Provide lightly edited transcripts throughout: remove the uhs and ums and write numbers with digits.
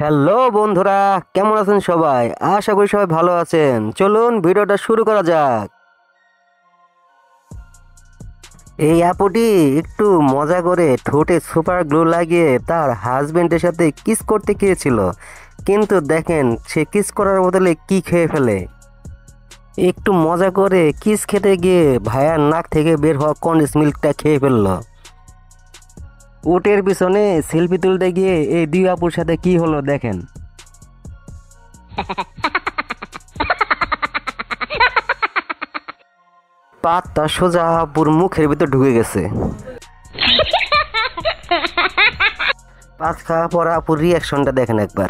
Hello বন্ধুরা, কেমন আছেন সবাই? আশা করি সবাই ভালো আছেন। চলুন ভিডিওটা শুরু করা যাক। এই আপুটি একটু মজা করে ঠোঁটে সুপার গ্লু লাগিয়ে তার হাজবেন্ডের সাথে কিস করতে গিয়েছিল, কিন্তু দেখেন সে কিস করার বদলে কি খেয়ে ফেলে। একটু মজা করে কিস খেতে গিয়ে ভাইয়ার নাক থেকে বের হওয়া কন্ডেন্স মিল্কটা খেয়ে ফেললো। উটের পিছনে সেলফি তুলতে গিয়ে এই দুই আপুর সাথে কি হলো দেখেন। পাতটা সোজা আপুর মুখের ভিতর ঢুকে গেছে। পাত খাওয়া পর আপুর রিয়াকশনটা দেখেন একবার।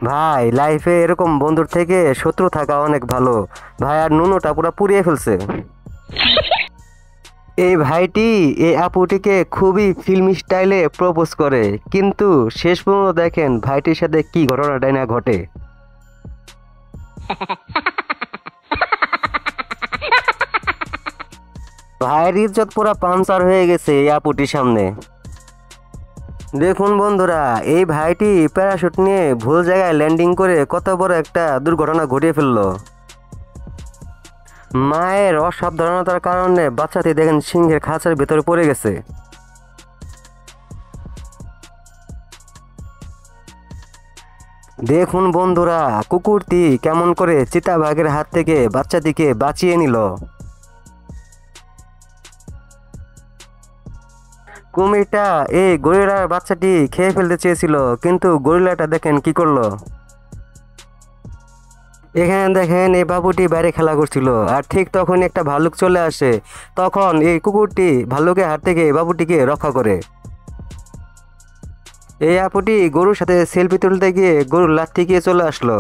ভাই, লাইফে এরকম বন্ধুর থেকে শত্রু থাকা অনেক ভালো। ভাই আর নুনুটা পুরো পুড়িয়ে ফেলছে। এই ভাইটি এই আপুটিকে খুবই ফিল্মি স্টাইলে প্রপোজ করে, কিন্তু শেষ পর্যন্ত দেখেন ভাইটির সাথে কি ঘটনাটাই না ঘটে। ভাইয়ের ইজ্জত পুরা পাঞ্চার হয়ে গেছে এই আপুটির সামনে। দেখুন বন্ধুরা, এই ভাইটি প্যারাশুট নিয়ে ভুল জায়গায় ল্যান্ডিং করে কত বড় একটা দুর্ঘটনা ঘটিয়ে ফেললো। মায়ের অসাবধানতার কারণে বাচ্চাটি দেখেন সিংহের খাঁচার ভেতরে পড়ে গেছে। দেখুন বন্ধুরা, কুকুরটি কেমন করে চিতাবাঘের হাত থেকে বাচ্চাটিকে বাঁচিয়ে নিল। কুমিরটা এই গরিলার বাচ্চাটি খেয়ে ফেলতে চেয়েছিল, কিন্তু গরিলাটা দেখেন কি করলো। এখানে দেখেন এই বাবুটি বাইরে খেলা করছিল, আর ঠিক তখন একটা ভালুক চলে আসে। তখন এই কুকুরটি ভালুকের হাত থেকে বাবুটিকে রক্ষা করে। এই আপুটি গরুর সাথে সেলফি তুলতে গিয়ে গরুর লাথি গিয়ে চলে আসলো।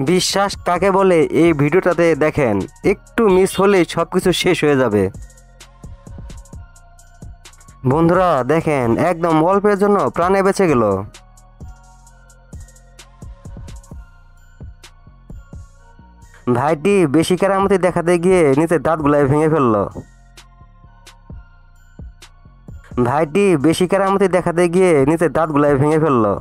বিশ্বাস কাকে বলে এই ভিডিওটাতে দেখেন, একটু মিস হলেই সবকিছু শেষ হয়ে যাবে। বন্ধুরা দেখেন, একদম অল্পের জন্য প্রাণে বেঁচে গেল। ভাইটি বেশি কেরামতি দেখাতে গিয়ে নিজের দাঁতগুলাই ভেঙে ফেললো। ভাইটি বেশি কেরামতি দেখাতে গিয়ে নিজের দাঁতগুলাই ভেঙে ফেললো।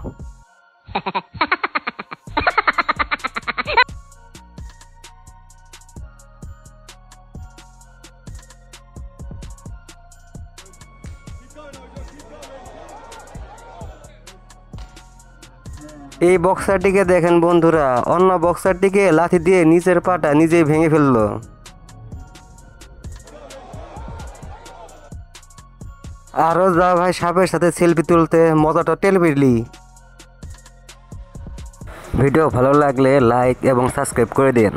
এই বক্সারটিকে দেখেন বন্ধুরা, অন্য বক্সারটিকে লাথি দিয়ে নিচের পাটা নিজেই ভেঙে ফেললো। আরো যা ভাই সাপের সাথে সেলফি তুলতে মজাটা টের পেলি। ভিডিও ভালো লাগলে লাইক এবং সাবস্ক্রাইব করে দিন।